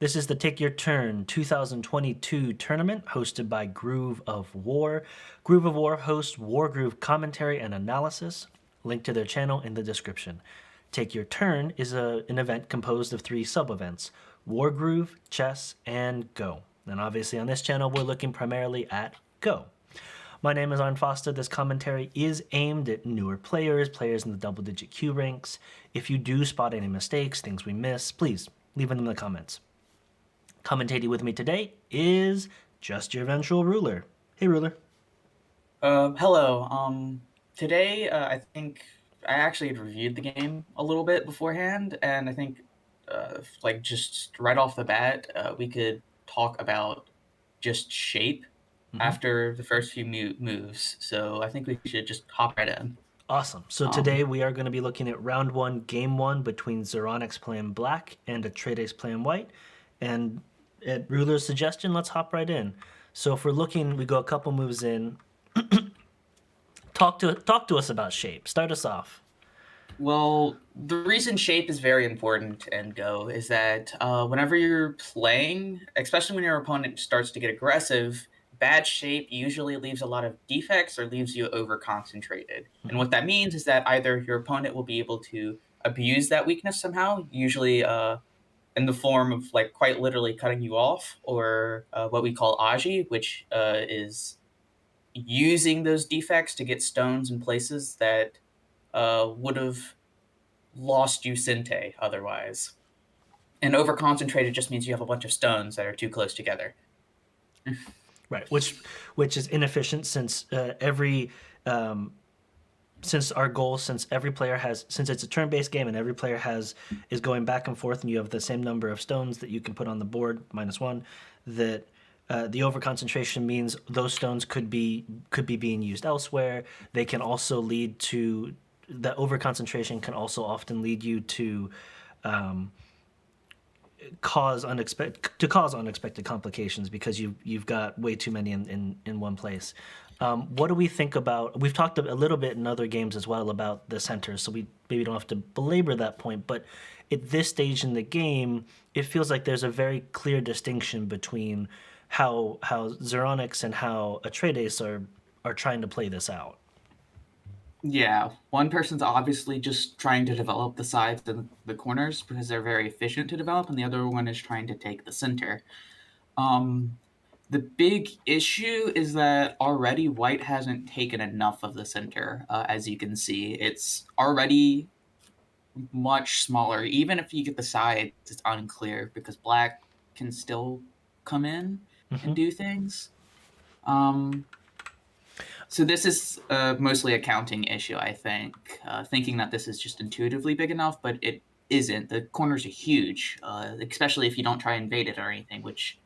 This is the Take Your Turn 2022 tournament hosted by Groove of War. Groove of War hosts Wargroove commentary and analysis. Link to their channel in the description. Take Your Turn is an event composed of 3 sub-events: Wargroove, Chess, and Go. And obviously on this channel we're looking primarily at Go. My name is Arn Foster. This commentary is aimed at newer players, players in the double-digit Q ranks. If you do spot any mistakes, things we miss, please leave them in the comments. Commentating with me today is Just Your Eventual Ruler. Hey, Ruler. Hello. Today, I think I actually had reviewed the game a little bit beforehand, and I think, just right off the bat, we could talk about just shape after the first few moves. So I think we should just hop right in. Awesome. So today we are going to be looking at round 1, game 1 between Zeronix playing black and Atreides playing white. And at Ruler's suggestion, let's hop right in. So if we're looking, we go a couple moves in. Talk to us about shape. Start us off. Well, the reason shape is very important in Go is that whenever you're playing, especially when your opponent starts to get aggressive, bad shape usually leaves a lot of defects or leaves you over-concentrated. And what that means is that either your opponent will be able to abuse that weakness somehow, usually in the form of quite literally cutting you off, or what we call Aji, which is using those defects to get stones in places that would have lost you Sinte otherwise. And over-concentrated just means you have a bunch of stones that are too close together. Right, which is inefficient since since our goal, since it's a turn-based game and every player is going back and forth, and you have the same number of stones that you can put on the board, -1, that the over-concentration means those stones could be being used elsewhere. They can also lead to, the over-concentration can also often lead you to cause unexpected complications because you've got way too many in one place. What do we think about? We've talked a little bit in other games as well about the centers, so we maybe don't have to belabor that point. But at this stage in the game, it feels like there's a very clear distinction between how Zeronix and how Atreides are trying to play this out. Yeah, one person's obviously just trying to develop the sides and the corners because they're very efficient to develop, and the other one is trying to take the center. The big issue is that already white hasn't taken enough of the center. As you can see, it's already much smaller. Even if you get the sides, it's unclear because black can still come in and do things. So this is mostly a counting issue, I think, thinking that this is just intuitively big enough, but it isn't. The corners are huge, especially if you don't try and invade it or anything, which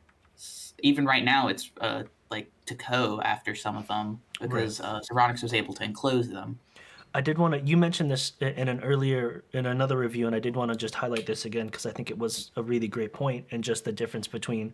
even right now it's to co after some of them because Zeronix was able to enclose them. I did want to, you mentioned this in another review, and I did want to just highlight this again because I think it was a really great point, and just the difference between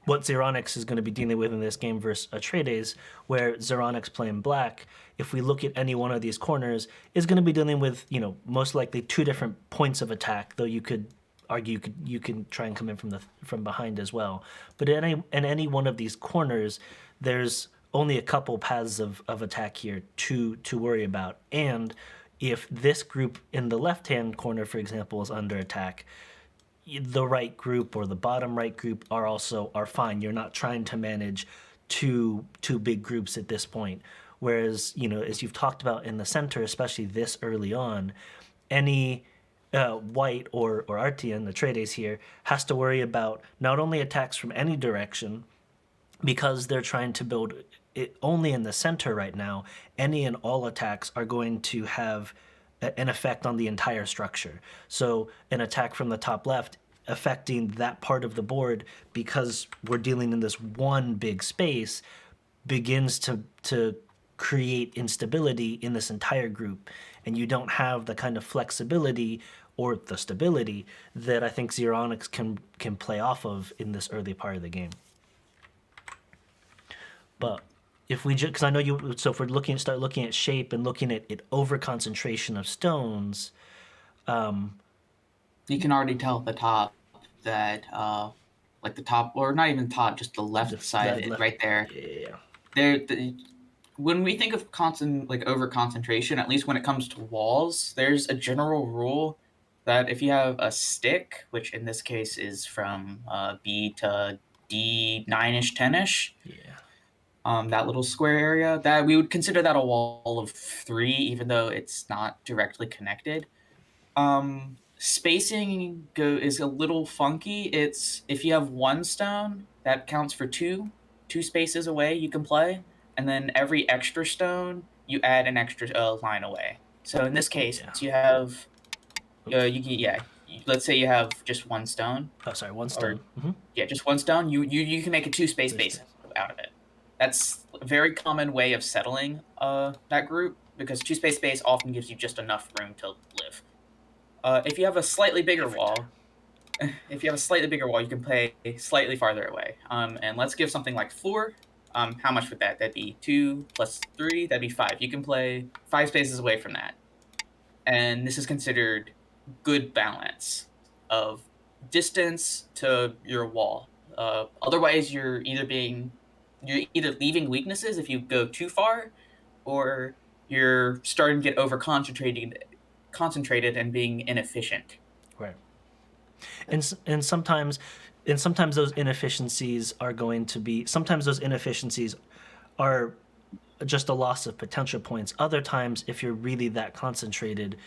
what Zeronix is going to be dealing with in this game versus Atreides, where Zeronix playing black, if we look at any one of these corners, is going to be dealing with, most likely 2 different points of attack, though you could argue you can try and come in from behind as well. But in any one of these corners, there's only a couple paths of attack here to worry about. And if this group in the left-hand corner, for example, is under attack, the right group or the bottom right group are fine. You're not trying to manage two big groups at this point. Whereas, as you've talked about in the center, especially this early on, any white or Artian, the Atreides here, has to worry about not only attacks from any direction, because they're trying to build it only in the center right now. Any and all attacks are going to have an effect on the entire structure. So an attack from the top left affecting that part of the board, because we're dealing in this one big space, begins to create instability in this entire group. And you don't have the kind of flexibility or the stability that I think Zeronix can play off of in this early part of the game. But if we just, because I know you, so if we're start looking at shape and looking at over concentration of stones, you can already tell at the top that like the top, or not even top, just the left side, Left. right there. Yeah. When we think of like over concentration, at least when it comes to walls, there's a general rule that if you have a stick, which in this case is from B to D9-ish, 10-ish, Yeah. that little square area, that we would consider that a wall of 3, even though it's not directly connected. Spacing is a little funky. It's if you have 1 stone, that counts for two spaces away you can play, and then every extra stone you add an extra line away. So in this case, Yeah. you have let's say you have just 1 stone, Oh, sorry, 1 or stone. Mm-hmm. yeah, just 1 stone. You can make a 2 space base out of it. That's a very common way of settling that group, because 2 space base often gives you just enough room to live. If you have a slightly bigger wall, you can play slightly farther away. And let's give something like 4. How much would that? That'd be 2 plus 3. That'd be 5. You can play 5 spaces away from that, and this is considered good balance of distance to your wall. Otherwise, you're either leaving weaknesses if you go too far, or you're starting to get over concentrated and being inefficient. Right. And sometimes those inefficiencies are going to be sometimes those inefficiencies are just a loss of potential points. Other times, if you're really that concentrated,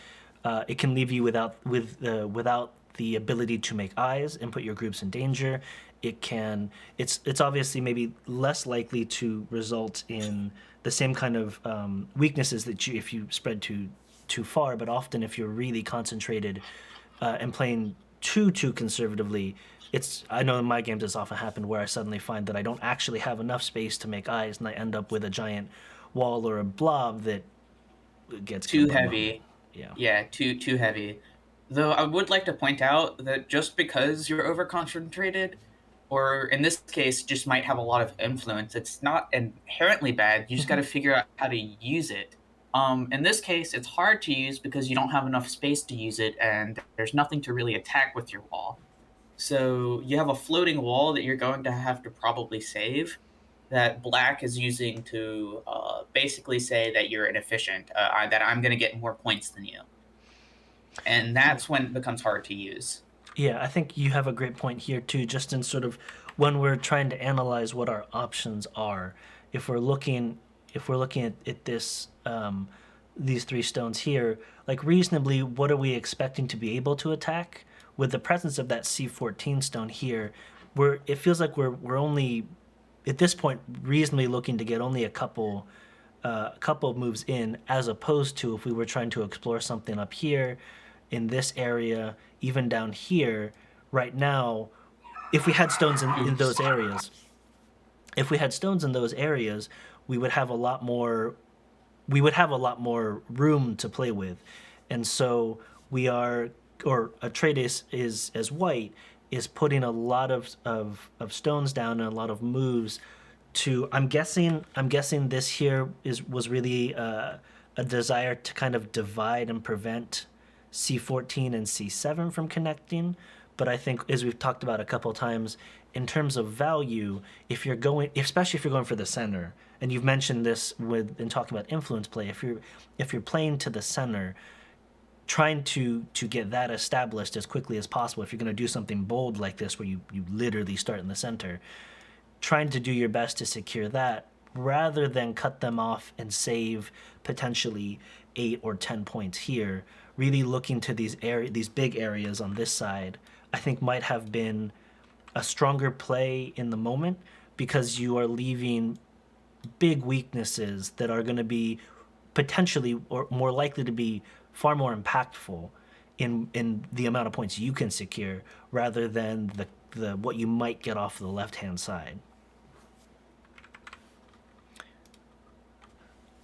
it can leave you without the ability to make eyes and put your groups in danger. It's obviously maybe less likely to result in the same kind of weaknesses that if you spread too far. But often, if you're really concentrated and playing too conservatively, I know in my games it's often happened where I suddenly find that I don't actually have enough space to make eyes, and I end up with a giant wall or a blob that gets Too heavy. Yeah. Too heavy. Though I would like to point out that just because you're over concentrated, or in this case, just might have a lot of influence, it's not inherently bad. You just got to figure out how to use it. In this case, it's hard to use because you don't have enough space to use it, and there's nothing to really attack with your wall. So you have a floating wall that you're going to have to probably save, that black is using to basically say that you're inefficient, that I'm going to get more points than you. And that's when it becomes hard to use. Yeah, I think you have a great point here too, just in sort of when we're trying to analyze what our options are. If we're looking at this these 3 stones here, like reasonably, what are we expecting to be able to attack? With the presence of that C14 stone here, it feels like we're only at this point reasonably looking to get only a couple of moves in, as opposed to if we were trying to explore something up here in this area, even down here. Right now, if we had stones in those areas, we would have a lot more room to play with. And so Atreides is, as white, is putting a lot of stones down and a lot of moves to. I'm guessing this here was really a desire to kind of divide and prevent C14 and C7 from connecting. But I think, as we've talked about a couple of times, in terms of value, especially if you're going for the center, and you've mentioned this in talking about influence play, if you're playing to the center, trying to get that established as quickly as possible. If you're going to do something bold like this, where you literally start in the center, trying to do your best to secure that, rather than cut them off and save potentially 8 or 10 points here. Really looking to these big areas on this side, I think might have been a stronger play in the moment, because you are leaving big weaknesses that are going to be potentially, or more likely to be, far more impactful in the amount of points you can secure, rather than the what you might get off the left hand side.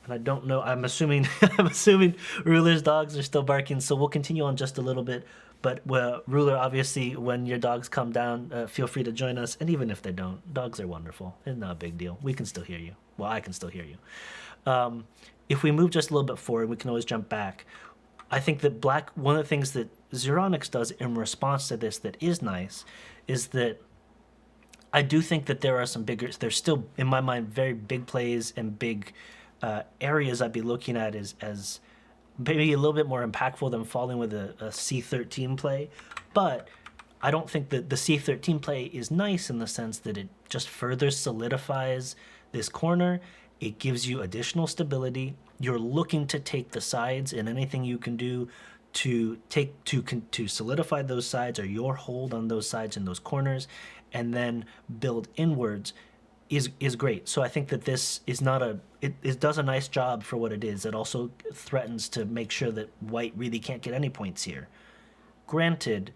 And I don't know. I'm assuming Ruler's dogs are still barking, so we'll continue on just a little bit. But Ruler, obviously, when your dogs come down, feel free to join us. And even if they don't, dogs are wonderful. It's not a big deal. We can still hear you. Well, I can still hear you. If we move just a little bit forward, we can always jump back. I think that black. One of the things that Zeronix does in response to this that is nice is that I do think that there are some bigger. There's still, in my mind, very big plays and big areas I'd be looking at as maybe a little bit more impactful than falling with a C13 play. But I don't think that the C13 play is nice in the sense that it just further solidifies this corner. It gives you additional stability. You're looking to take the sides, and anything you can do to solidify those sides or your hold on those sides and those corners, and then build inwards is great. So I think that this is not it does a nice job for what it is. It also threatens to make sure that white really can't get any points here. Granted,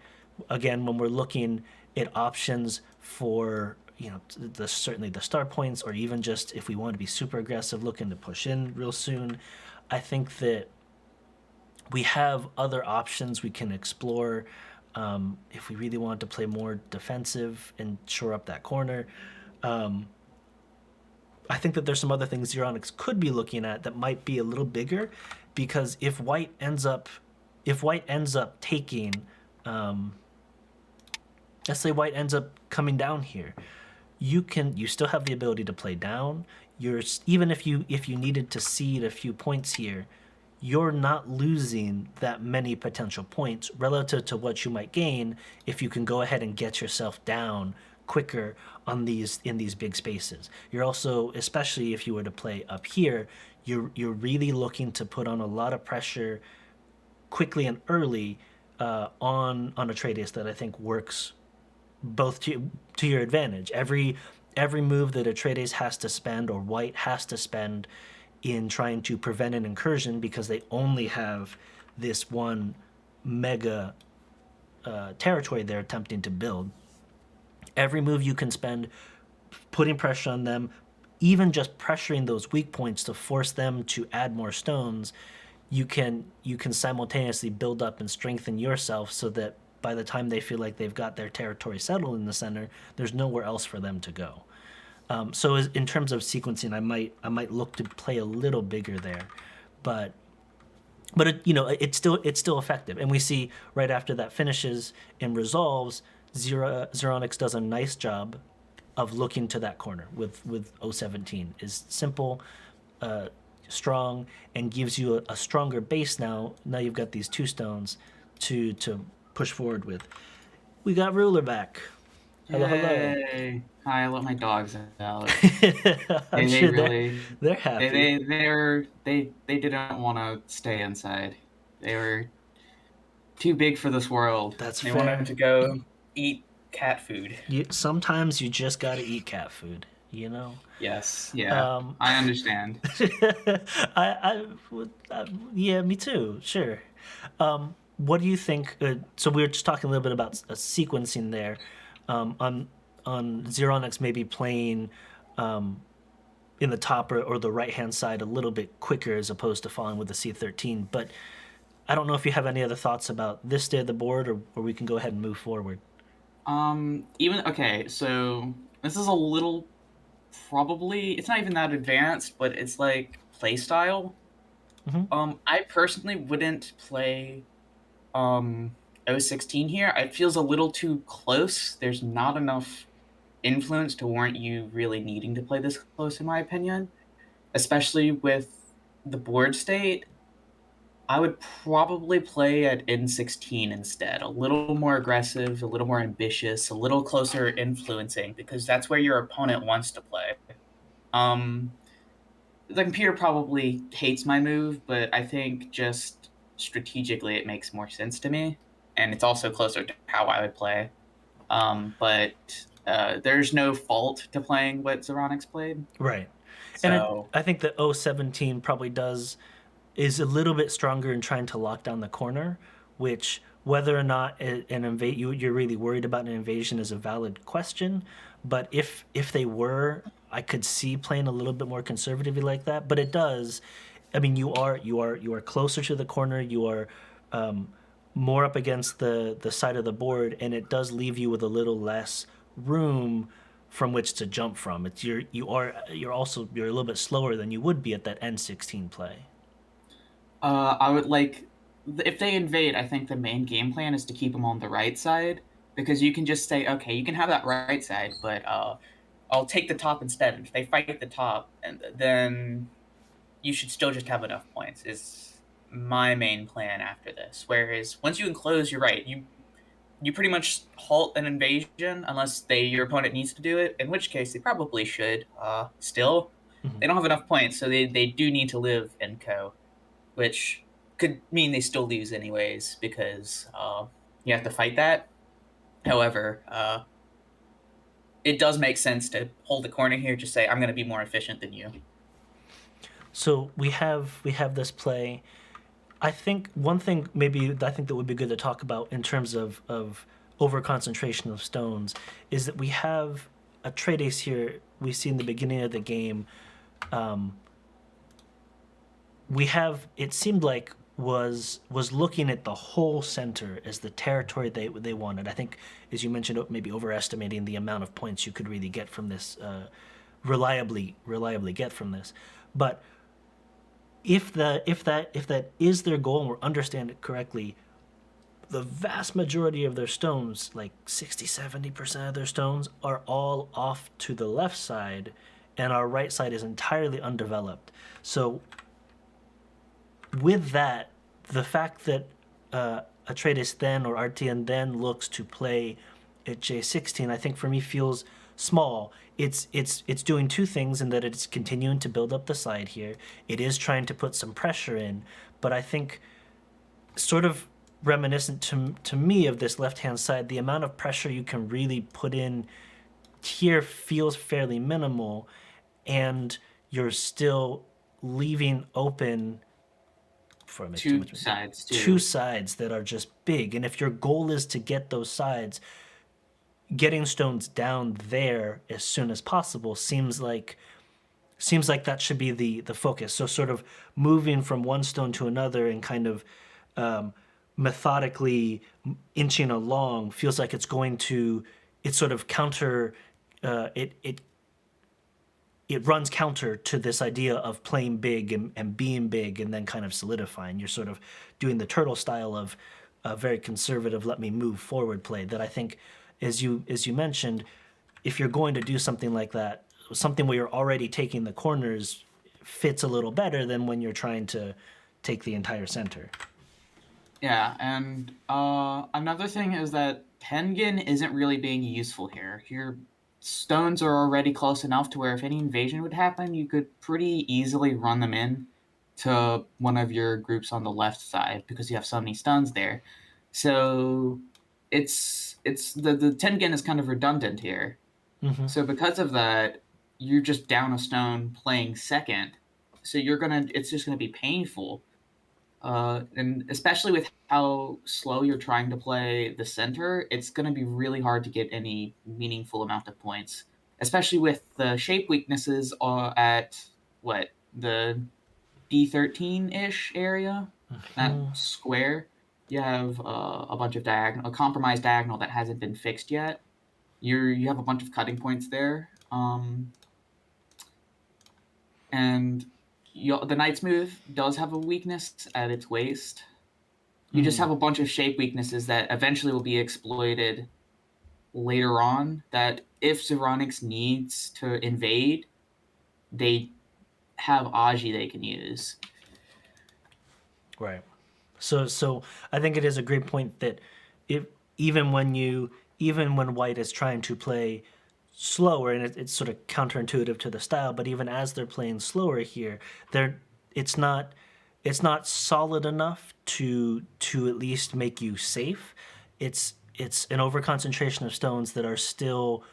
again, when we're looking at options for certainly the start points, or even just if we want to be super aggressive, looking to push in real soon, I think that we have other options we can explore if we really want to play more defensive and shore up that corner. I think that there's some other things Zeronix could be looking at that might be a little bigger, because if white ends up taking, let's say white ends up coming down here, you still have the ability to play down. Even if you needed to cede a few points here, you're not losing that many potential points relative to what you might gain if you can go ahead and get yourself down quicker in these big spaces. You're also, especially if you were to play up here, you're really looking to put on a lot of pressure quickly and early on Atreides that I think works both to your advantage. Every move that Atreides has to spend, or white has to spend, in trying to prevent an incursion, because they only have this one mega territory they're attempting to build. Every move you can spend putting pressure on them, even just pressuring those weak points to force them to add more stones, you can simultaneously build up and strengthen yourself so that by the time they feel like they've got their territory settled in the center, there's nowhere else for them to go. So in terms of sequencing, I might look to play a little bigger there, but it's still effective. And we see right after that finishes and resolves, Zeronix does a nice job of looking to that corner with 017. Is simple, strong, and gives you a stronger base now. Now you've got these two stones to push forward with. We got ruler back. Hello, Yay. Hi, I let my dogs out. I'm sure they're happy. They didn't want to stay inside. They were too big for this world. That's they fair. wanted to go eat cat food. Sometimes you just gotta eat cat food, you know. Yes, yeah, I understand. Yeah, me too. Sure. What do you think? So we were just talking a little bit about sequencing there. On Zeronix maybe playing in the top or the right hand side a little bit quicker as opposed to falling with the C13. But I don't know if you have any other thoughts about this day of the board, or we can go ahead and move forward. So this is a little, probably, it's not even that advanced, but it's like play style. Mm-hmm. I personally wouldn't play 016 here. It feels a little too close. There's not enough influence to warrant you really needing to play this close, in my opinion. Especially with the board state, I would probably play at N16 instead. A little more aggressive, a little more ambitious, a little closer influencing, because that's where your opponent wants to play. The computer probably hates my move, but I think just strategically it makes more sense to me. And it's also closer to how I would play. But there's no fault to playing what Zeronix played. Right. So, and I think that 017 probably is a little bit stronger in trying to lock down the corner, which whether or not you're really worried about an invasion is a valid question. But if they were, I could see playing a little bit more conservatively like that. But it does. I mean, you are closer to the corner. You are more up against the side of the board, and it does leave you with a little less room from which to jump from. You're a little bit slower than you would be at that N16 play. I would like if they invade, I think the main game plan is to keep them on the right side, because you can just say, okay, you can have that right side, but I'll take the top instead. And if they fight the top, and then you should still just have enough points. Is my main plan after this. Whereas once you enclose, you're right. You pretty much halt an invasion unless your opponent needs to do it. In which case, they probably should. Still, they don't have enough points, so they do need to live in co, which could mean they still lose anyways because you have to fight that. However, it does make sense to hold the corner here. Just say, I'm going to be more efficient than you. So we have this play. I think one thing maybe I think that would be good to talk about in terms of over concentration of stones is that we have Atreides here. We see in the beginning of the game. We have it seemed like was looking at the whole center as the territory they wanted. I think, as you mentioned, maybe overestimating the amount of points you could really get from this, reliably get from this. But if that is their goal and we understand it correctly, the vast majority of their stones, like 60-70% of their stones, are all off to the left side, and our right side is entirely undeveloped. So with that, the fact that Atreides then or Artian then looks to play at J16, I think for me feels small. It's doing two things in that it's continuing to build up the side here. It is trying to put some pressure in, but I think sort of reminiscent to me of this left-hand side, the amount of pressure you can really put in here feels fairly minimal, and you're still leaving open for two sides too. Two sides that are just big. And if your goal is to get those sides, getting stones down there as soon as possible seems like that should be the focus. So sort of moving from one stone to another and kind of methodically inching along feels like it's sort of counter it runs counter to this idea of playing big and being big and then kind of solidifying. You're sort of doing the turtle style of very conservative, let me move forward play that I think, as you mentioned, if you're going to do something like that, something where you're already taking the corners fits a little better than when you're trying to take the entire center. Yeah, and another thing is that Tengen isn't really being useful here. Your stones are already close enough to where if any invasion would happen, you could pretty easily run them in to one of your groups on the left side because you have so many stones there. So it's the Tengen is kind of redundant here. Mm-hmm. So because of that, you're just down a stone playing second. So it's just gonna be painful. And especially with how slow you're trying to play the center, it's going to be really hard to get any meaningful amount of points. Especially with the shape weaknesses at the D13-ish area, that square. You have a bunch of a compromised diagonal that hasn't been fixed yet. You have a bunch of cutting points there, and the Knight's Move does have a weakness at its waist. You just have a bunch of shape weaknesses that eventually will be exploited later on, that if Zeronix needs to invade, they have Aji they can use. Right. So I think it is a great point that even when White is trying to play slower, and it's sort of counterintuitive to the style, but even as they're playing slower here, it's not solid enough to at least make you safe. It's an overconcentration of stones that are still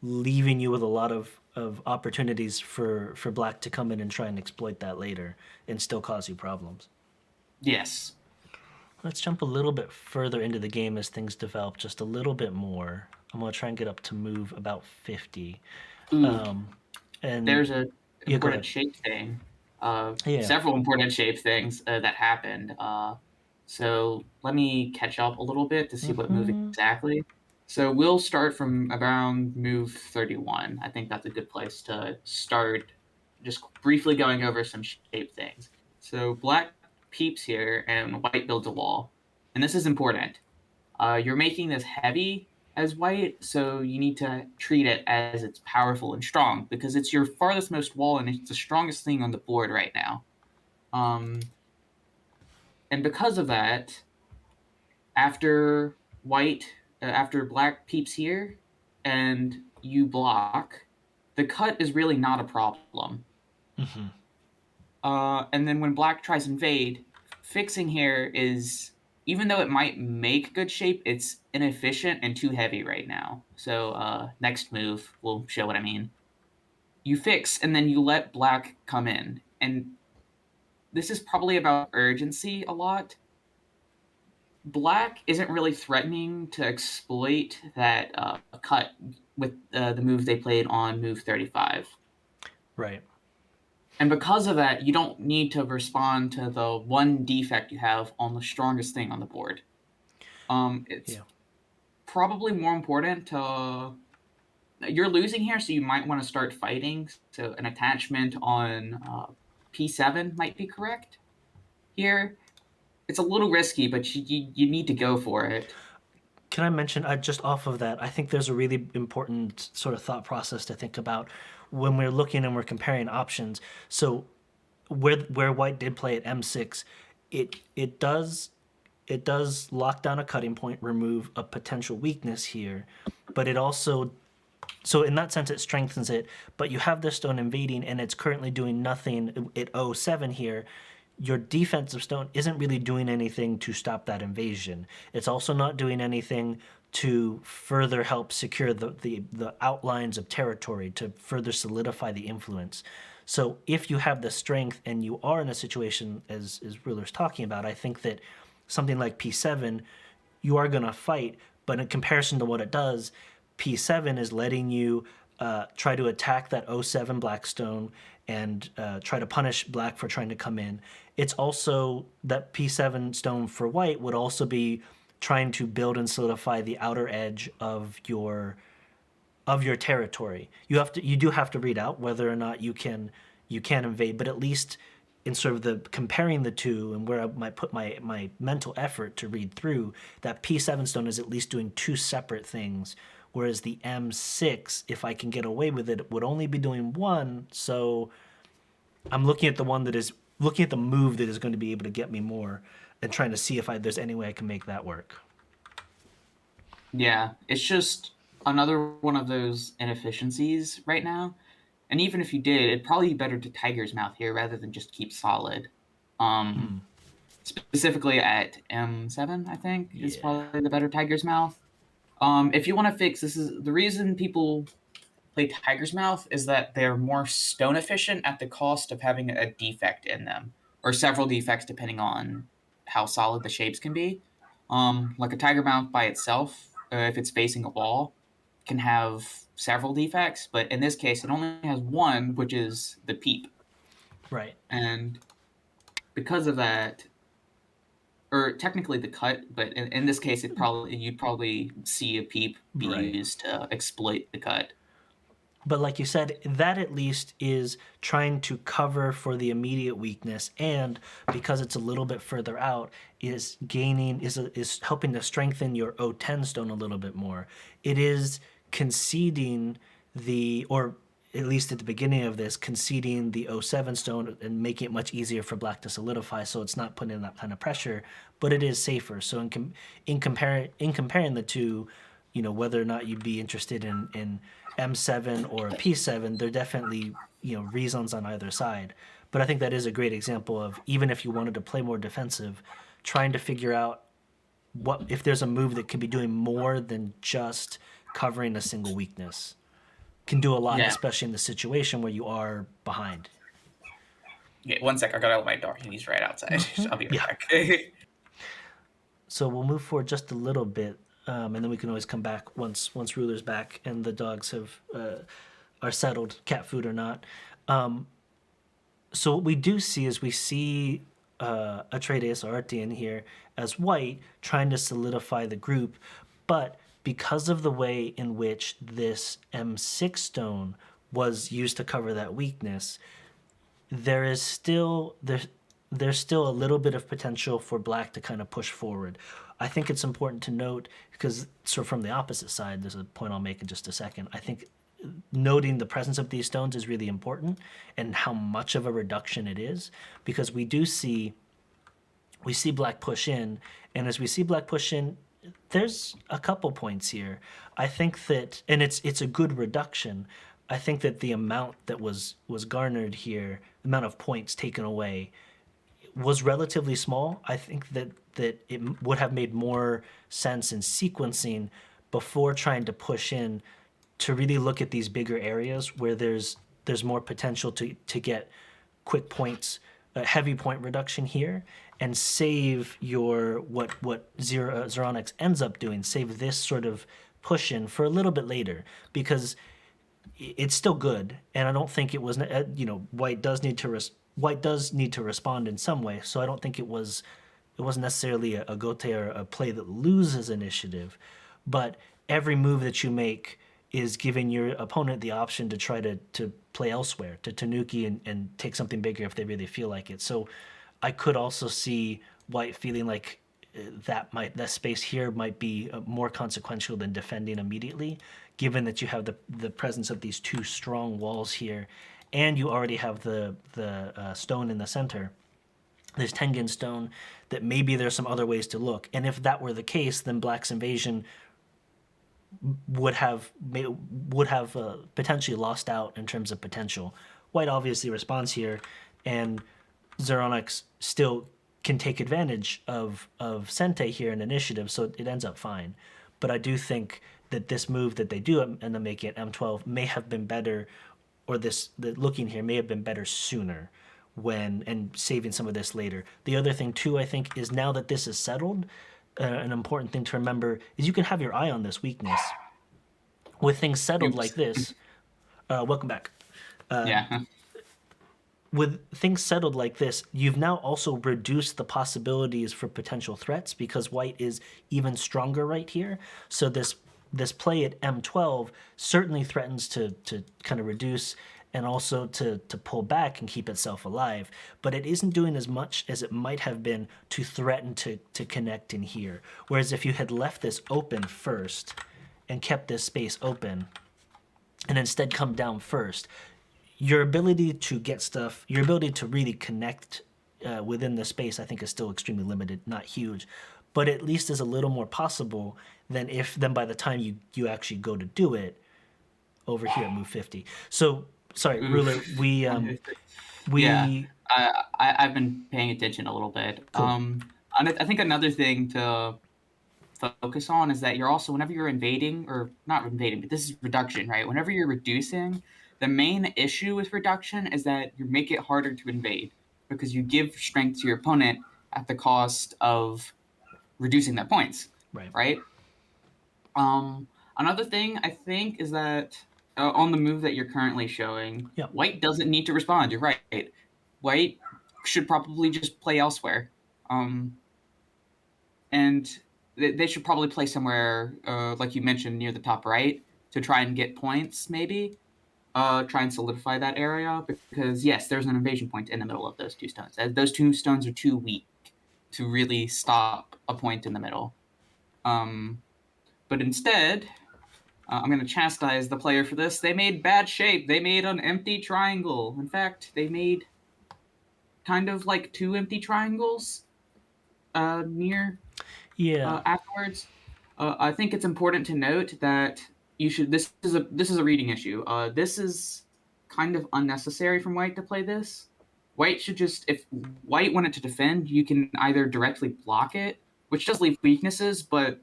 leaving you with a lot of opportunities for Black to come in and try and exploit that later and still cause you problems. Yes. Let's jump a little bit further into the game as things develop just a little bit more. I'm going to try and get up to move about 50. And there's an important shape thing. Several important shape things that happened. So let me catch up a little bit to see what move exactly. So we'll start from around move 31. I think that's a good place to start, just briefly going over some shape things. So Black peeps here, and white builds a wall. And this is important. You're making this heavy as white, so you need to treat it as it's powerful and strong, because it's your farthest most wall, and it's the strongest thing on the board right now. And because of that, after after black peeps here, and you block, the cut is really not a problem. Mm-hmm. And then when black tries to invade, fixing here is, even though it might make good shape, it's inefficient and too heavy right now. So next move will show what I mean. You fix, and then you let black come in. And this is probably about urgency a lot. Black isn't really threatening to exploit that cut with the move they played on move 35. Right. And because of that, you don't need to respond to the one defect you have on the strongest thing on the board. It's probably more important to... You're losing here, so you might want to start fighting. So an attachment on P7 might be correct here. It's a little risky, but you need to go for it. Can I mention, just off of that, I think there's a really important sort of thought process to think about when we're looking and we're comparing options. So where white did play at M6, it does lock down a cutting point, remove a potential weakness here, but it also, so in that sense it strengthens it, but you have this stone invading and it's currently doing nothing at 07 here. Your defensive stone isn't really doing anything to stop that invasion. It's also not doing anything to further help secure the outlines of territory, to further solidify the influence. So if you have the strength and you are in a situation, as Ruler's talking about, I think that something like P7, you are going to fight, but in comparison to what it does, P7 is letting you try to attack that 07 Blackstone and try to punish black for trying to come in. It's also that P7 stone for white would also be trying to build and solidify the outer edge of your territory. You do have to read out whether or not you can invade, but at least in sort of the comparing the two and where I might put my mental effort to read through, that P7 stone is at least doing two separate things, whereas the M6, if I can get away with it, would only be doing one. So I'm looking at the move that is going to be able to get me more and trying to see if there's any way I can make that work. Yeah, it's just another one of those inefficiencies right now. And even if you did, it'd probably be better to Tiger's Mouth here rather than just keep solid. Specifically at M7, I think, is probably the better Tiger's Mouth. If you want to fix, this is the reason people play Tiger's Mouth, is that they're more stone efficient at the cost of having a defect in them, or several defects depending on how solid the shapes can be. Like a Tiger Mouth by itself, if it's facing a wall, can have several defects, but in this case it only has one, which is the peep. Right. And because of that, or technically the cut, but in this case you'd probably see a peep be used to exploit the cut. But like you said, that at least is trying to cover for the immediate weakness, and because it's a little bit further out, is helping to strengthen your 010 stone a little bit more. It is conceding or at least at the beginning of this, conceding the 07 stone and making it much easier for black to solidify, so it's not putting in that kind of pressure, but it is safer. So in comparing the two, whether or not you'd be interested in M7 or a P7, there are definitely reasons on either side. But I think that is a great example of, even if you wanted to play more defensive, trying to figure out what if there's a move that could be doing more than just covering a single weakness. Can do a lot, especially in the situation where you are behind. Yeah, one sec. I gotta let my dog. He's right outside. I'll be right back. So we'll move forward just a little bit, and then we can always come back once Ruler's back and the dogs are settled, cat food or not. So what we do see is Atreides or Artian here as white, trying to solidify the group, but because of the way in which this M6 stone was used to cover that weakness, there is still there's still a little bit of potential for black to kind of push forward. I think it's important to note, because sort of from the opposite side, there's a point I'll make in just a second. I think noting the presence of these stones is really important, and how much of a reduction it is, because we see black push in, and as we see black push in, there's a couple points here. I think that, and it's a good reduction. I think that the amount that was garnered here, the amount of points taken away, was relatively small. I think that it would have made more sense in sequencing before trying to push in, to really look at these bigger areas where there's more potential to get quick points, a heavy point reduction here, and save your Zeronix ends up doing, save this sort of push in for a little bit later, because it's still good, and I don't think it was. White does need to respond in some way, so I don't think it wasn't necessarily a gote or a play that loses initiative, but every move that you make is giving your opponent the option to try to play elsewhere, to tanuki and take something bigger if they really feel like it. So I could also see white feeling like that space here might be more consequential than defending immediately, given that you have the presence of these two strong walls here, and you already have the stone in the center, this Tengen stone, that maybe there's some other ways to look. And if that were the case, then black's invasion would have potentially lost out in terms of potential. White obviously responds here, and Zeronix still can take advantage of Sente here in initiative, so it ends up fine. But I do think that this move that they do and then make it M12 may have been better, or the looking here may have been better sooner, and saving some of this later. The other thing too, I think, is now that this is settled, an important thing to remember is you can have your eye on this weakness. With things settled like this, welcome back. Yeah. With things settled like this, you've now also reduced the possibilities for potential threats, because white is even stronger right here. So this play at M12 certainly threatens to kind of reduce, and also to pull back and keep itself alive. But it isn't doing as much as it might have been to threaten to connect in here. Whereas if you had left this open first and kept this space open, and instead come down first, your ability to get stuff, your ability to really connect within the space, I think, is still extremely limited, not huge, but at least is a little more possible than by the time you actually go to do it over here at move 50. So sorry, Ruler, Yeah, I've been paying attention a little bit. Cool. I think another thing to focus on is that you're also, whenever you're invading, or not invading, but this is reduction, right? Whenever you're reducing, the main issue with reduction is that you make it harder to invade, because you give strength to your opponent at the cost of reducing their points, right? Another thing I think is that on the move that you're currently showing, Yep. white doesn't need to respond. You're right. White should probably just play elsewhere. And they should probably play somewhere, like you mentioned, near the top right, to try and get points, maybe. Try and solidify that area, because, yes, there's an invasion point in the middle of those two stones. Those two stones are too weak to really stop a point in the middle. But instead, I'm going to chastise the player for this. They made bad shape. They made an empty triangle. In fact, they made kind of like two empty triangles near afterwards. I think it's important to note that you should. This is a reading issue. This is kind of unnecessary from white to play this. White should just, if white wanted to defend, you can either directly block it, which does leave weaknesses, but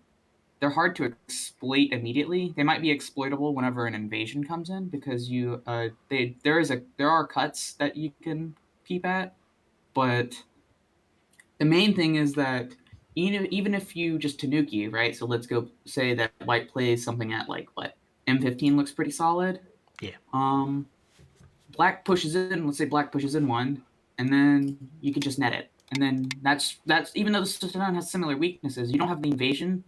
they're hard to exploit immediately. They might be exploitable whenever an invasion comes in, because there are cuts that you can peep at, but the main thing is that even if you just tanuki, right? So let's go say that white plays something at like what, M15 looks pretty solid. Yeah. Black pushes in. Let's say black pushes in one, and then you can just net it. And then that's even though the stone has similar weaknesses, you don't have the invasion,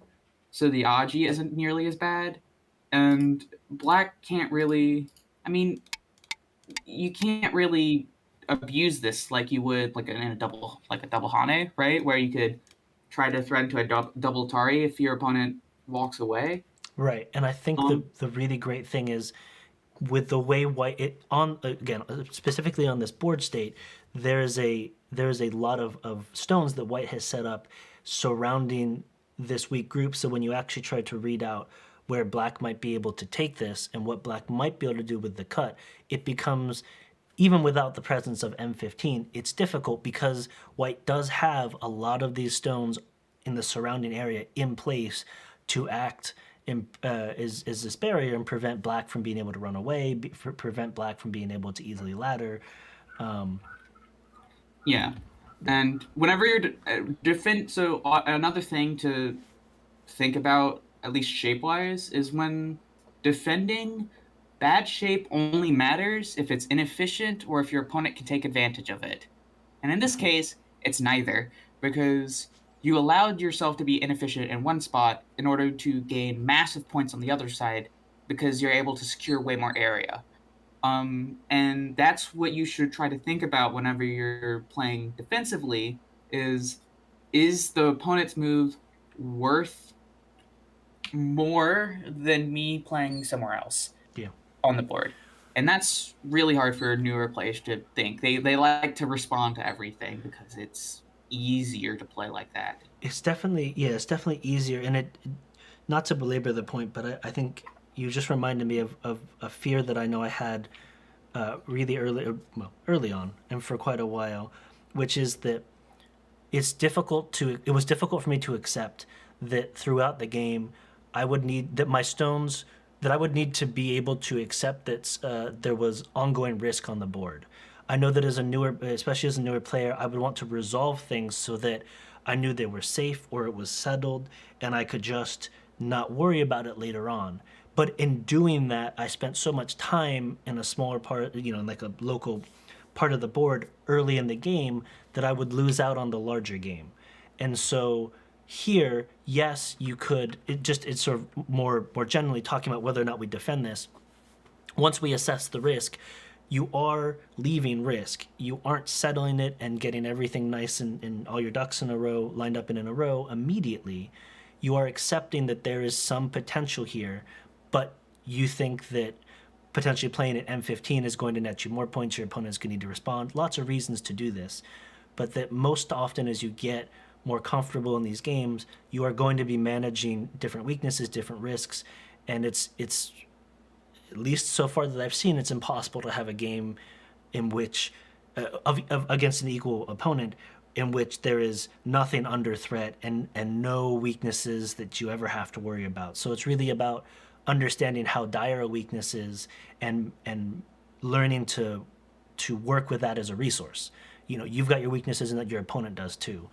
so the Aji isn't nearly as bad. And black can't really. I mean, you can't really abuse this like you would like in a double hane, right? Where you could try to threaten to a double tari if your opponent walks away. Right, and I think Um, the really great thing is with the way white it on again specifically on this board state, there is a lot of stones that white has set up surrounding this weak group. So when you actually try to read out where black might be able to take this and what black might be able to do with the cut, it becomes, even without the presence of M15, it's difficult because white does have a lot of these stones in the surrounding area in place to act is this barrier and prevent black from being able to run away, prevent black from being able to easily ladder. yeah, and whenever you're different, so another thing to think about, at least shape wise, is when defending, bad shape only matters if it's inefficient or if your opponent can take advantage of it. And in this case, it's neither, because you allowed yourself to be inefficient in one spot in order to gain massive points on the other side because you're able to secure way more area. And that's what you should try to think about whenever you're playing defensively is the opponent's move worth more than me playing somewhere else Yeah. on the board? And that's really hard for newer players to think. They like to respond to everything because it's easier to play like that. It's definitely, yeah, it's definitely easier. And not to belabor the point, but I think you just reminded me of a fear that I know I had really early on and for quite a while, which is that it was difficult for me to accept that throughout the game I would need that my stones that I would need to be able to accept that there was ongoing risk on the board. I know that especially as a newer player, I would want to resolve things so that I knew they were safe or it was settled and I could just not worry about it later on. But in doing that, I spent so much time in a smaller part, in like a local part of the board early in the game that I would lose out on the larger game. And so here, yes, you could. It's sort of more generally talking about whether or not we defend this. Once we assess the risk, you are leaving risk. You aren't settling it and getting everything nice and all your ducks in a row, lined up in a row immediately. You are accepting that there is some potential here, but you think that potentially playing at M15 is going to net you more points, your opponent's going to need to respond. Lots of reasons to do this. But that most often as you get more comfortable in these games, you are going to be managing different weaknesses, different risks, and it's at least so far that I've seen, it's impossible to have a game in which against an equal opponent in which there is nothing under threat and no weaknesses that you ever have to worry about. So it's really about understanding how dire a weakness is and learning to work with that as a resource. You've got your weaknesses and that your opponent does too.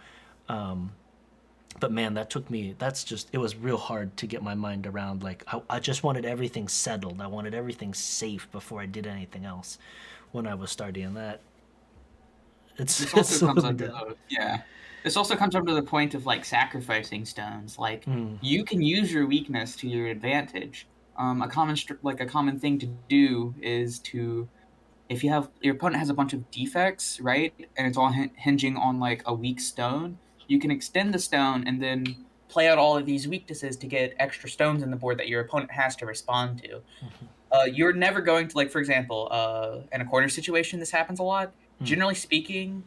But man, it was real hard to get my mind around. Like, I just wanted everything settled. I wanted everything safe before I did anything else when I was starting that. This also comes under This also comes under the point of like sacrificing stones. Like you can use your weakness to your advantage. A common thing to do is to, if your opponent has a bunch of defects, right, and it's all hinging on like a weak stone, you can extend the stone and then play out all of these weaknesses to get extra stones in the board that your opponent has to respond to. You're never going to, like, for example, in a corner situation, this happens a lot. Generally speaking,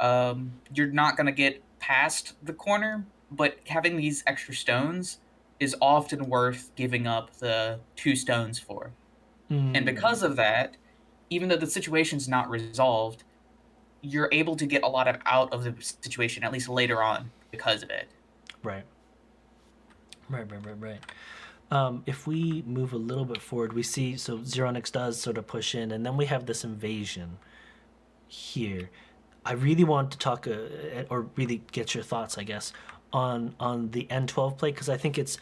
you're not going to get past the corner, but having these extra stones is often worth giving up the 2 stones for. And because of that, even though the situation's not resolved, you're able to get a lot out of the situation, at least later on, because of it. Right. If we move a little bit forward, we see, so Zeronix does sort of push in, and then we have this invasion here. I really want to talk, or really get your thoughts, I guess, on the N12 play, because I think it's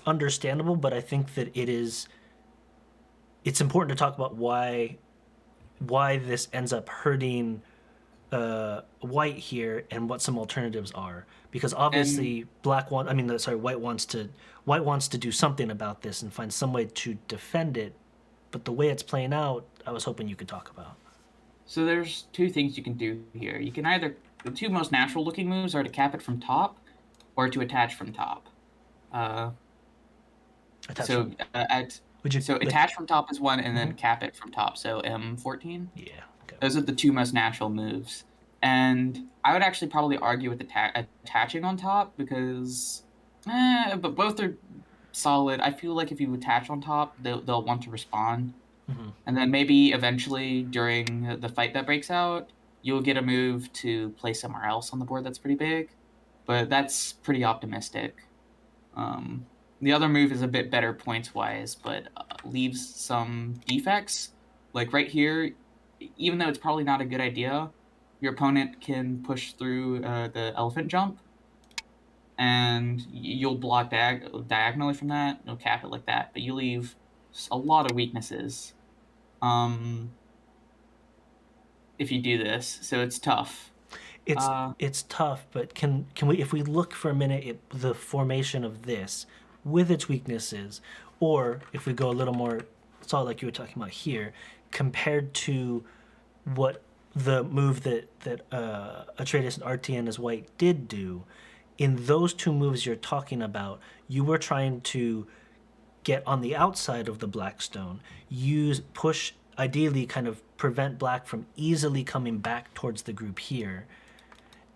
understandable, but I think that it's important to talk about why this ends up hurting white here and what some alternatives are, because obviously white wants to do something about this and find some way to defend it, but the way it's playing out, I was hoping you could talk about. So there's two things you can do here. You can either, the two most natural looking moves are to cap it from top or to attach from top. Attach So from, would you like? attach from top is one, and then cap it from top. So M14. Yeah. Okay. Those are the two most natural moves. And I would actually probably argue with attaching on top because, but both are solid. I feel like if you attach on top, they'll want to respond. And then maybe eventually during the fight that breaks out, you'll get a move to play somewhere else on the board that's pretty big. But that's pretty optimistic. The other move is a bit better points-wise, but leaves some defects. Like right here, even though it's probably not a good idea, your opponent can push through the elephant jump, and you'll block diagonally from that. You'll cap it like that, but you leave a lot of weaknesses if you do this. So it's tough. It's tough, but can we, if we look for a minute at the formation of this with its weaknesses, or if we go a little more solid like you were talking about here, compared to what the move that Atreides and Artian as white did do, in those two moves you're talking about, you were trying to get on the outside of the black stone, push, ideally kind of prevent black from easily coming back towards the group here,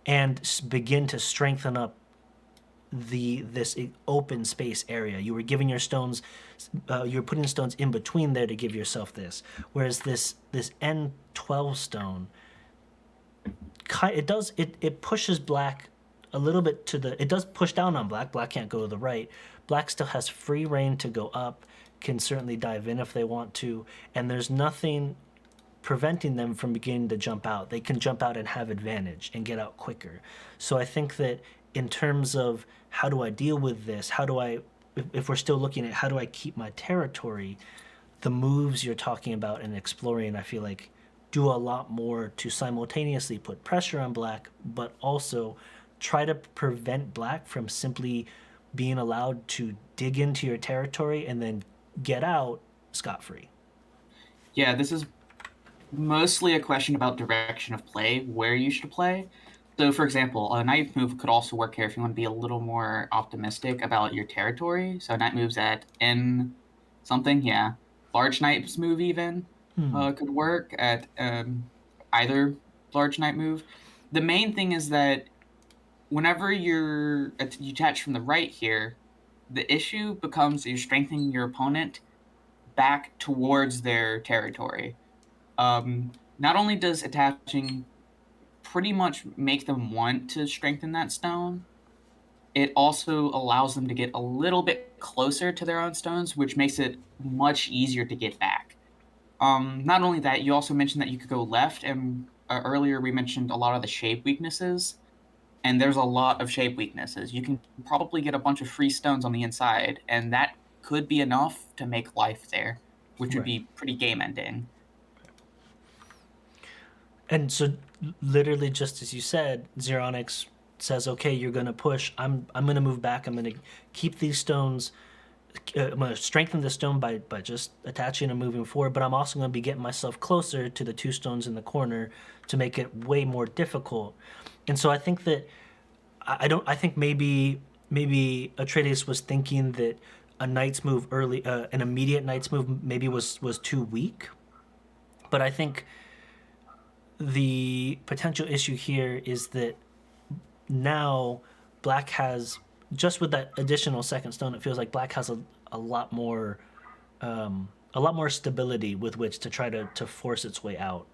and begin to strengthen up this open space area. You were giving your stones, you were putting stones in between there to give yourself this. Whereas this N12 stone, it pushes black a little bit it does push down on black. Black can't go to the right. Black still has free reign to go up, can certainly dive in if they want to, and there's nothing preventing them from beginning to jump out. They can jump out and have advantage and get out quicker. So I think that in terms of how do I deal with this, if we're still looking at how do I keep my territory, the moves you're talking about and exploring, I feel like, do a lot more to simultaneously put pressure on black, but also try to prevent black from simply being allowed to dig into your territory and then get out scot-free. Yeah, this is mostly a question about direction of play, where you should play. So, for example, a knight move could also work here if you want to be a little more optimistic about your territory. So, knight moves at N something, yeah. Large knight's move even could work at either large knight move. The main thing is that whenever you attach from the right here, the issue becomes you're strengthening your opponent back towards their territory. Not only does attaching pretty much make them want to strengthen that stone, it also allows them to get a little bit closer to their own stones, which makes it much easier to get back. Not only that, you also mentioned that you could go left, and earlier we mentioned a lot of the shape weaknesses, and there's a lot of shape weaknesses. You can probably get a bunch of free stones on the inside, and that could be enough to make life there, which would be pretty game-ending. And so, literally, just as you said, Zeronix says, "Okay, you're going to push. I'm going to move back. I'm going to keep these stones. I'm going to strengthen the stone by just attaching and moving forward. But I'm also going to be getting myself closer to the two stones in the corner to make it way more difficult." And so I think that I think maybe Atreides was thinking that a knight's move early, an immediate knight's move maybe was too weak. But I think the potential issue here is that now black has, just with that additional second stone, it feels like black has a lot more stability with which to try to force its way out.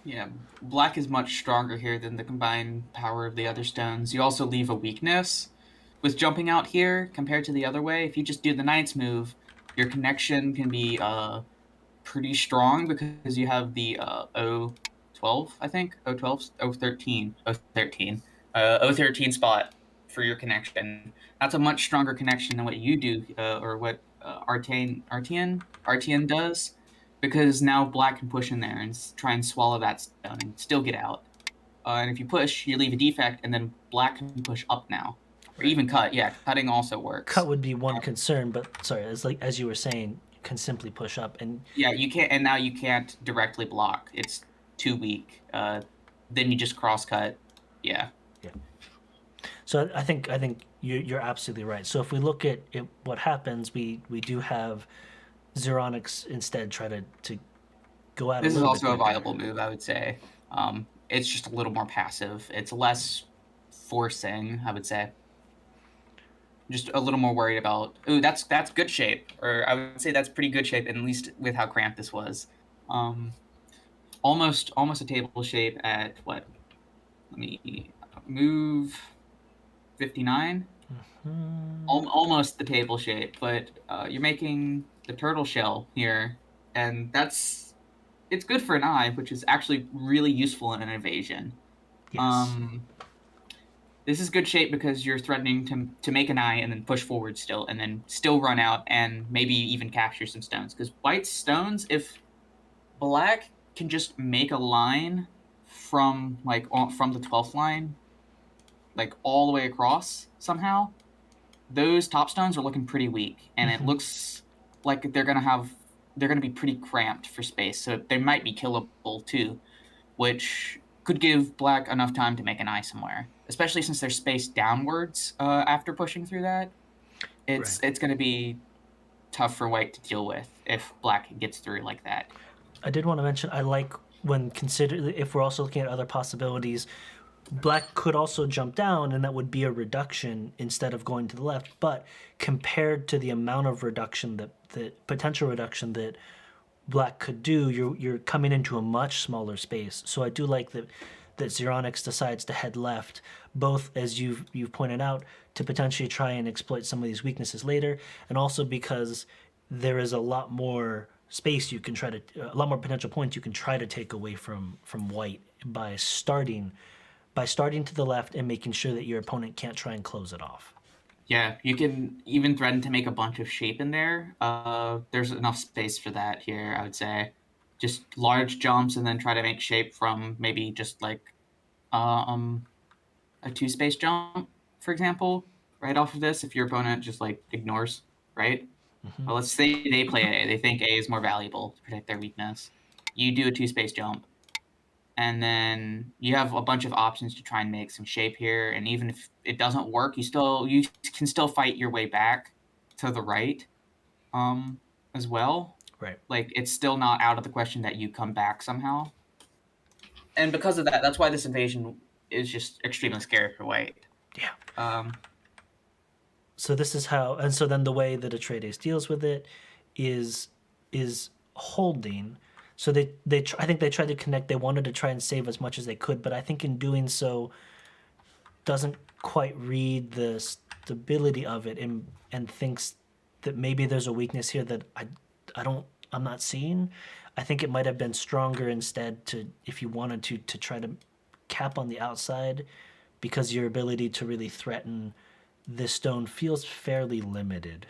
Yeah, black is much stronger here than the combined power of the other stones. You also leave a weakness with jumping out here compared to the other way. If you just do the knight's move, your connection can be pretty strong because you have the O12, I think. O13 spot for your connection. That's a much stronger connection than what you do, or what Artian does, because now black can push in there and try and swallow that stone and still get out. And if you push, you leave a defect, and then black can push up now. Or even cut. Yeah, cutting also works. Cut would be one concern, but sorry, as you were saying, you can simply push up and yeah, you can't, and now you can't directly block. It's too weak. Then you just cross-cut. Yeah. Yeah. So I think you're absolutely right. So if we look at what happens, we do have Zeronix instead try to go out a This is little bit also a quicker. viable move, I would say. It's just a little more passive. It's less forcing, I would say. Just a little more worried about, ooh, that's good shape. Or I would say that's pretty good shape, at least with how cramped this was. Almost a table shape at what? Let me move 59. Almost the table shape, but you're making the turtle shell here, and it's good for an eye, which is actually really useful in an invasion. Yes. This is good shape because you're threatening to make an eye and then push forward still, and then still run out and maybe even capture some stones. Because white's stones, if black can just make a line from from the 12th line, like all the way across somehow, those top stones are looking pretty weak, and it looks like they're gonna be pretty cramped for space. So they might be killable too, which could give black enough time to make an eye somewhere, especially since they're spaced downwards after pushing through that. It's going to be tough for white to deal with if black gets through like that. I did want to mention I like when if we're also looking at other possibilities, black could also jump down and that would be a reduction instead of going to the left, but compared to the amount of reduction the potential reduction that black could do, you're coming into a much smaller space. So I do like that Zeronix decides to head left, both as you've pointed out, to potentially try and exploit some of these weaknesses later, and also because there is a lot more space you can a lot more potential points you can try to take away from white by starting to the left and making sure that your opponent can't try and close it off. Yeah, you can even threaten to make a bunch of shape in there. There's enough space for that here, I would say. Just large jumps and then try to make shape from maybe just like a 2-space jump, for example, right off of this if your opponent just like ignores, right? Well, let's say they play A. They think A is more valuable to protect their weakness. You do a 2-space jump, and then you have a bunch of options to try and make some shape here. And even if it doesn't work, you can still fight your way back to the right, as well. Right. Like it's still not out of the question that you come back somehow. And because of that, that's why this invasion is just extremely scary for white. Yeah. So this is how, and so then the way that Atreides deals with it is holding. So I think they tried to connect. They wanted to try and save as much as they could, but I think in doing so, doesn't quite read the stability of it and thinks that maybe there's a weakness here that I'm not seeing. I think it might have been stronger instead if you wanted to try to cap on the outside, because your ability to really threaten this stone feels fairly limited.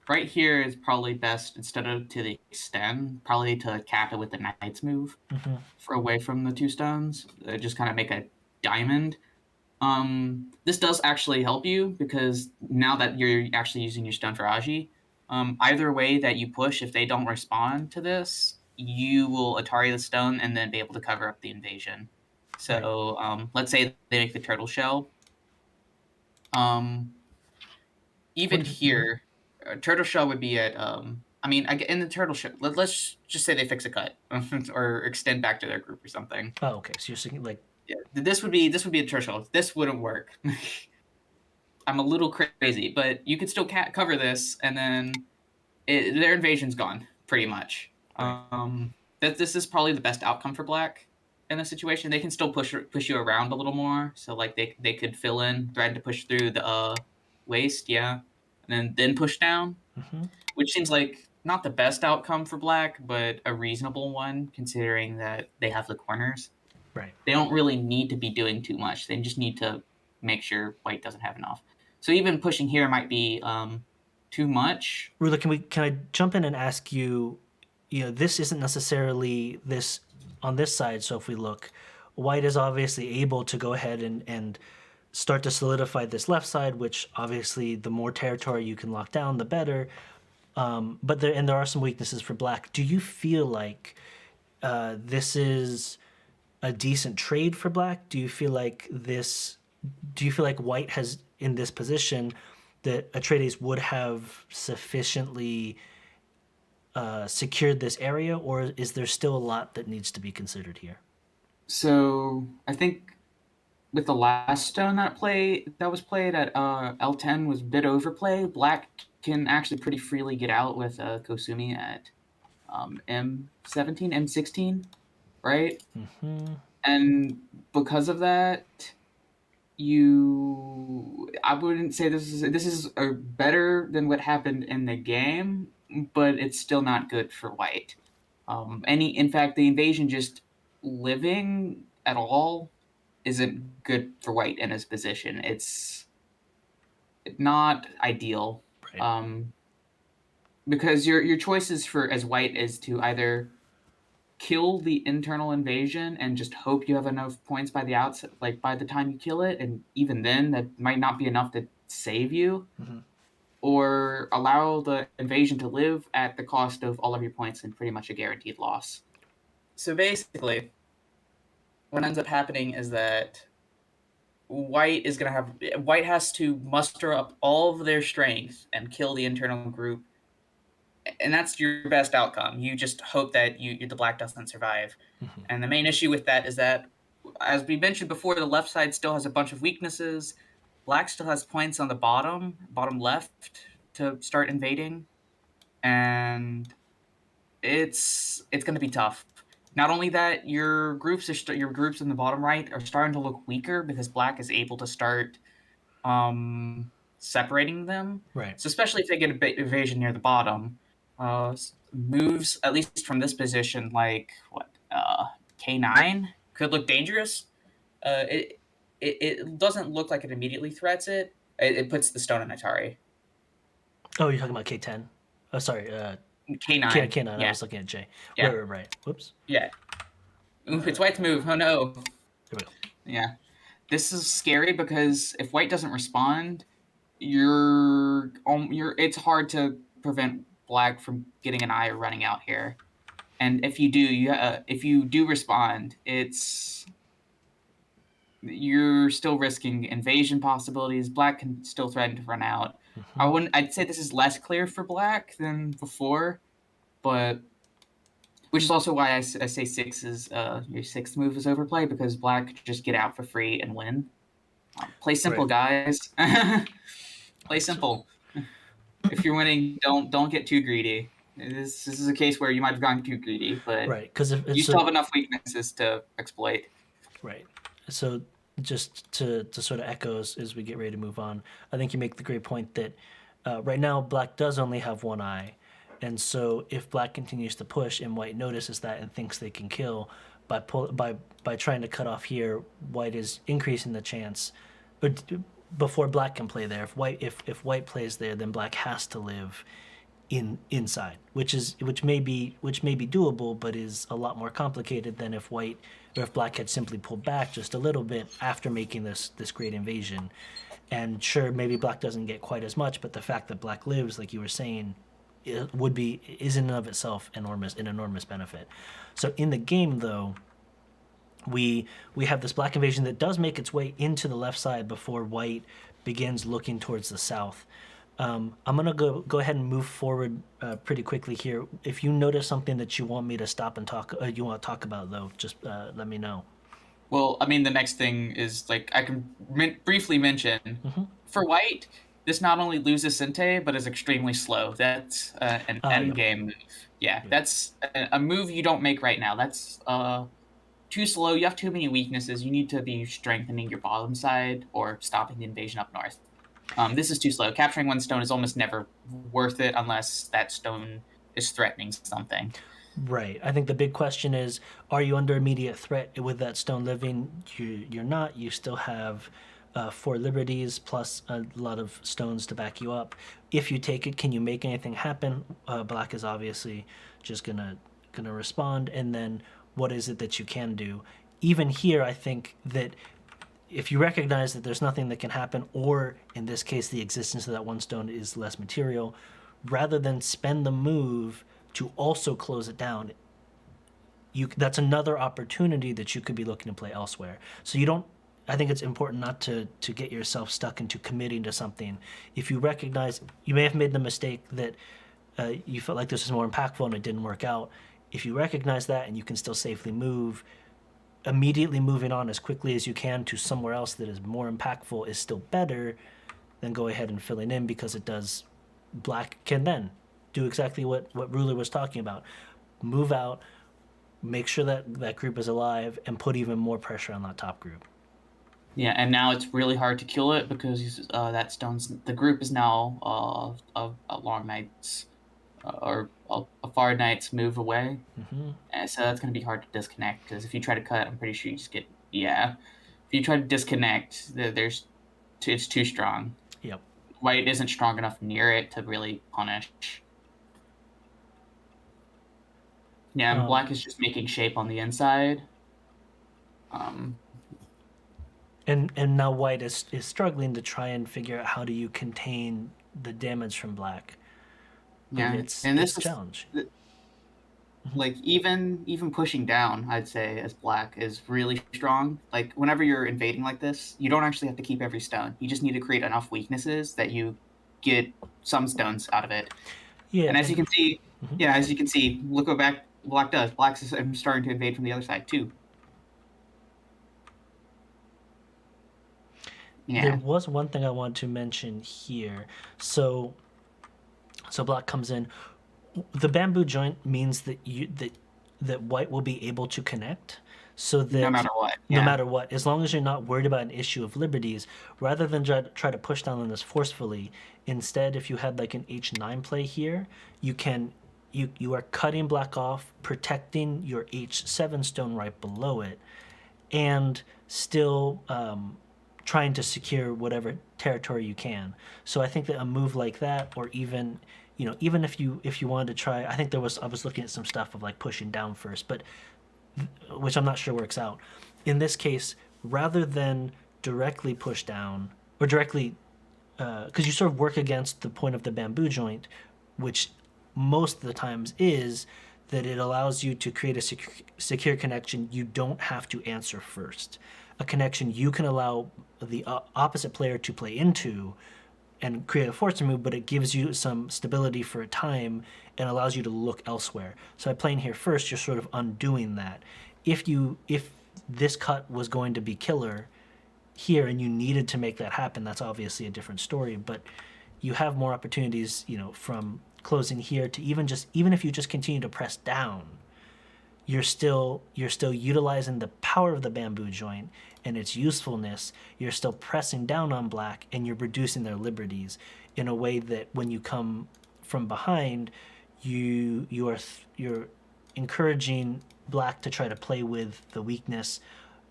Right here is probably best, instead of to the extend, probably to cap it with the knight's move for away from the 2 stones. Just kind of make a diamond. This does actually help you because now that you're actually using your stone for Aji, either way that you push, if they don't respond to this, you will Atari the stone and then be able to cover up the invasion. So let's say they make the turtle shell. Even here, turtle shell would be at. I mean, in the turtle shell, let's just say they fix a cut or extend back to their group or something. Oh, okay. So you're thinking like, yeah, this would be a turtle shell. This wouldn't work. I'm a little crazy, but you could still cover this, and then their invasion's gone pretty much. right. This is probably the best outcome for black in this situation. They can still push you around a little more, so like they could fill in, threaten to push through the waist, yeah, and then push down, which seems like not the best outcome for black, but a reasonable one considering that they have the corners. Right. They don't really need to be doing too much. They just need to make sure white doesn't have enough. So even pushing here might be too much. Ruler, can I jump in and ask you? This isn't necessarily this on this side. So if we look, white is obviously able to go ahead and start to solidify this left side, which obviously the more territory you can lock down, the better. But there are some weaknesses for black. Do you feel like this is a decent trade for black? Do you feel like white has in this position that Atreides would have sufficiently secured this area, or is there still a lot that needs to be considered here? So I think with the last stone that was played at L10 was a bit overplay. Black can actually pretty freely get out with Kosumi at M17, M16, right? Mm-hmm. And because of that, I wouldn't say this is better than what happened in the game, but it's still not good for white. In fact, the invasion just living at all isn't good for white in his position. It's not ideal. Right. Because your choices for as white is to either kill the internal invasion and just hope you have enough points by the outset, like by the time you kill it, and even then that might not be enough to save you, Mm-hmm. or allow the invasion to live at the cost of all of your points and pretty much a guaranteed loss. So basically, what ends up happening is that white has to muster up all of their strength and kill the internal group, and that's your best outcome. You just hope that the black doesn't survive. Mm-hmm. And the main issue with that is that, as we mentioned before, the left side still has a bunch of weaknesses. Black still has points on the bottom left, to start invading, and it's going to be tough. Not only that, your groups in the bottom right are starting to look weaker because black is able to start separating them. Right. So especially if they get a evasion near the bottom, moves at least from this position, like K9 could look dangerous. It doesn't look like it immediately threats it. It puts the stone in Atari. Oh, you're talking about K10? Oh, sorry. K9. K9. Yeah. I was looking at J. Yeah. Right. Whoops. Yeah. Oof, it's white's move. Oh no. There we go. Yeah. This is scary because if white doesn't respond, it's hard to prevent black from getting an eye or running out here. And if you do respond, you're still risking invasion possibilities. Black can still threaten to run out. Mm-hmm. I'd say this is less clear for black than before, but which is also why I say your sixth move is overplay, because black could just get out for free and win. Play simple, Right. guys. Play simple. If you're winning, don't get too greedy. This is a case where you might have gone too greedy, but Right, because you still have enough weaknesses to exploit. Right. So just to sort of echo as we get ready to move on, I think you make the great point that right now black does only have one eye, and so if black continues to push and white notices that and thinks they can kill by trying to cut off here, white is increasing the chance. But before black can play there, if white plays there, then black has to live inside, which may be doable, but is a lot more complicated than if black had simply pulled back just a little bit after making this great invasion. And sure, maybe black doesn't get quite as much, but the fact that black lives, like you were saying, is in and of itself an enormous benefit. So in the game, though, we have this black invasion that does make its way into the left side before white begins looking towards the south. I'm gonna go ahead and move forward pretty quickly here. If you notice something that you want me to stop and you want to talk about, though, just let me know. Well, I mean, the next thing is, like, I can briefly mention, for white, this not only loses Sente, but is extremely slow. That's an endgame move. Yeah, that's a move you don't make right now. That's too slow. You have too many weaknesses. You need to be strengthening your bottom side or stopping the invasion up north. This is too slow. Capturing one stone is almost never worth it unless that stone is threatening something. Right. I think the big question is, are you under immediate threat with that stone living? You're not. You still have 4 liberties plus a lot of stones to back you up. If you take it, can you make anything happen? Black is obviously just gonna respond. And then what is it that you can do? Even here, I think that if you recognize that there's nothing that can happen, or in this case, the existence of that one stone is less material, rather than spend the move to also close it down, that's another opportunity that you could be looking to play elsewhere. So you don't. I think it's important not to get yourself stuck into committing to something. If you recognize you may have made the mistake that you felt like this was more impactful and it didn't work out. If you recognize that and you can still safely move, immediately moving on as quickly as you can to somewhere else that is more impactful is still better than go ahead and filling in, because it does. Black can then do exactly what Ruler was talking about. Move out, make sure that group is alive, and put even more pressure on that top group. Yeah, and now it's really hard to kill it because the group is now a long night's or a far night's move away, and so that's going to be hard to disconnect, because if you try to cut, I'm pretty sure you just get if you try to disconnect, it's too strong. Yep. White isn't strong enough near it to really punish. Yeah, and black is just making shape on the inside. And now white is struggling to try and figure out how do you contain the damage from black. Yeah, it's this a challenge. Like even pushing down, I'd say, as black is really strong. Like whenever you're invading like this, you don't actually have to keep every stone. You just need to create enough weaknesses that you get some stones out of it. Yeah, and as you can see, look what black does. Black's starting to invade from the other side too. Yeah. There was one thing I wanted to mention here. So black comes in. The bamboo joint means that that white will be able to connect, so that no matter what. No matter what, as long as you're not worried about an issue of liberties, rather than try to push down on this forcefully. Instead, if you had like an H9 play here, you are cutting black off, protecting your H7 stone right below it, and still trying to secure whatever territory you can. So I think that a move like that, or even if you wanted to try, I think I was looking at some stuff of like pushing down first, but which I'm not sure works out. In this case, rather than directly push down or directly, because you sort of work against the point of the bamboo joint, which most of the times is that it allows you to create a secure connection. You don't have to answer first. A connection you can allow the opposite player to play into and create a force move, but it gives you some stability for a time and allows you to look elsewhere. So by playing here first, you're sort of undoing that. If this cut was going to be killer here and you needed to make that happen, that's obviously a different story, but you have more opportunities, from closing here to even if you just continue to press down, you're still utilizing the power of the bamboo joint and its usefulness. You're still pressing down on black, and you're reducing their liberties in a way that when you come from behind, you're encouraging black to try to play with the weakness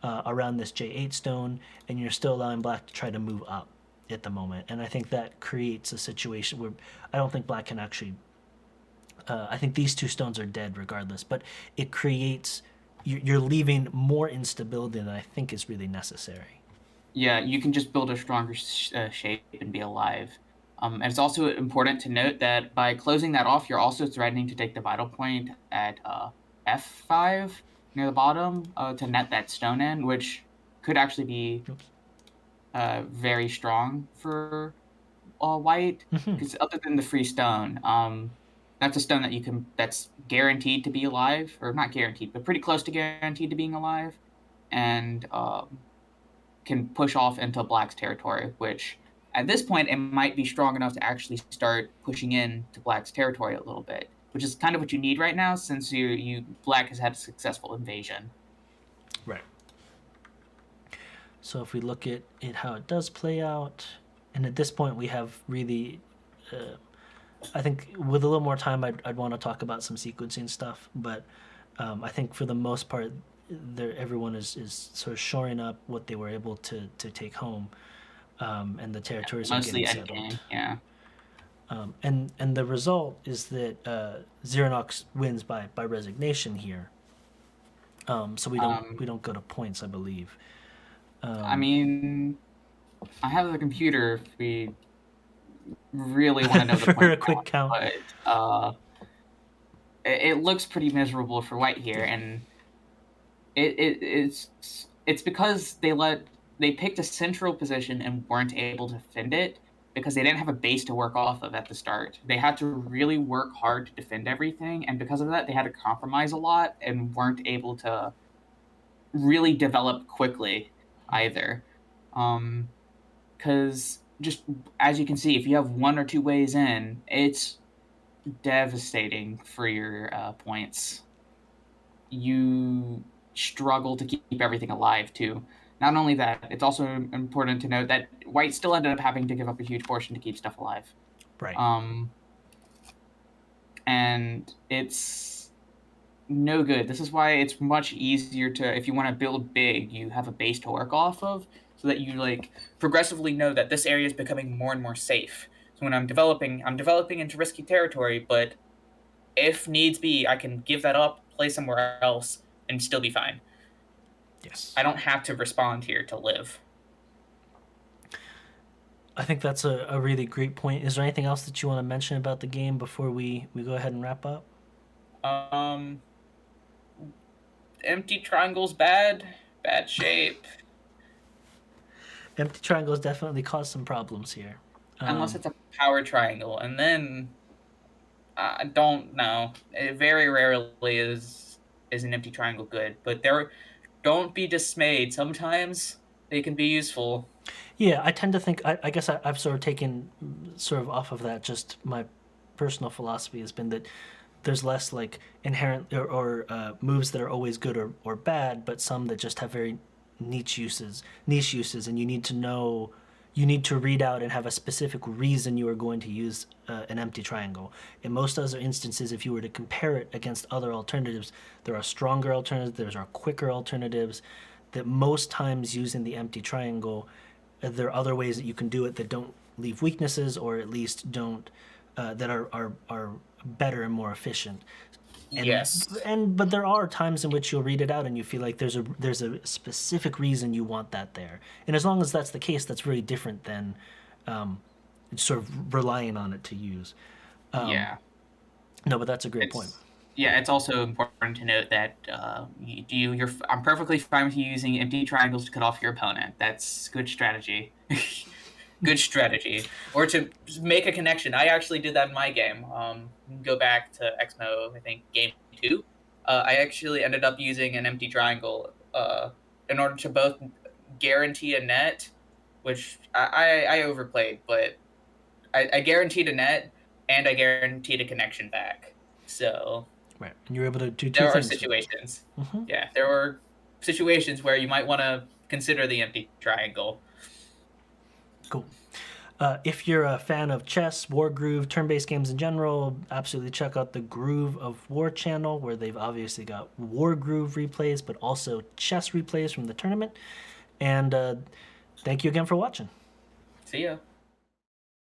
around this J8 stone, and you're still allowing black to try to move up at the moment. And I think that creates a situation where I don't think black can actually. I think these two stones are dead regardless, but it creates, you're leaving more instability than I think is really necessary. Yeah, you can just build a stronger shape and be alive. And it's also important to note that by closing that off, you're also threatening to take the vital point at F5 near the bottom to net that stone in, which could actually be very strong for white, because other than the free stone, that's a stone that's guaranteed to be alive, or not guaranteed, but pretty close to guaranteed to being alive, and can push off into black's territory, which at this point it might be strong enough to actually start pushing in to black's territory a little bit, which is kind of what you need right now, since black has had a successful invasion. Right. So if we look at how it does play out, and at this point we have really, I think with a little more time I'd want to talk about some sequencing stuff, but I think for the most part everyone is sort of shoring up what they were able to take home, and the territories are getting settled. Yeah. And the result is that Zeronix wins by resignation here. So we don't go to points, I believe. I mean, I have the computer if we really want to know the for point a quick count. But it looks pretty miserable for white here, and it's because they picked a central position and weren't able to defend it because they didn't have a base to work off of at the start. They had to really work hard to defend everything, and because of that, they had to compromise a lot and weren't able to really develop quickly either. Because just as you can see, if you have 1 or 2 ways in, it's devastating for your points. You struggle to keep everything alive too. Not only that, it's also important to note that White still ended up having to give up a huge portion to keep stuff alive. Right. And it's no good. This is why it's much easier to, if you want to build big, you have a base to work off of, so that you like progressively know that this area is becoming more and more safe. So when I'm developing into risky territory, but if needs be, I can give that up, play somewhere else, and still be fine. Yes. I don't have to respond here to live. I think that's a really great point. Is there anything else that you want to mention about the game before we go ahead and wrap up? Empty triangles bad shape. Empty triangles definitely cause some problems here. Unless it's a power triangle, and then I don't know. It very rarely is an empty triangle good, but don't be dismayed. Sometimes they can be useful. Yeah, I tend to think. I guess I've sort of taken sort of off of that. Just my personal philosophy has been that there's less like inherent or moves that are always good or bad, but some that just have very niche uses, and you need to read out and have a specific reason you are going to use an empty triangle. In most other instances, if you were to compare it against other alternatives, there are stronger alternatives, there are quicker alternatives, that most times using the empty triangle, there are other ways that you can do it that don't leave weaknesses, or at least don't, that are better and more efficient. Yes. But there are times in which you'll read it out and you feel like there's a specific reason you want that there. And as long as that's the case, that's really different than sort of relying on it to use. Yeah. No, but that's a great point. Yeah, it's also important to note that I'm perfectly fine with you using empty triangles to cut off your opponent. That's good strategy. Good strategy. Or to make a connection. I actually did that in my game. Go back to Exmo, I think, game 2. I actually ended up using an empty triangle in order to both guarantee a net, which I overplayed, but I guaranteed a net, and I guaranteed a connection back. So... Right, and you're able to do two there things. There are situations. Mm-hmm. Yeah, there are situations where you might want to consider the empty triangle. Cool. If you're a fan of chess, Wargroove, turn-based games in general, absolutely check out the Groove of War channel, where they've obviously got Wargroove replays, but also chess replays from the tournament. And thank you again for watching. See ya.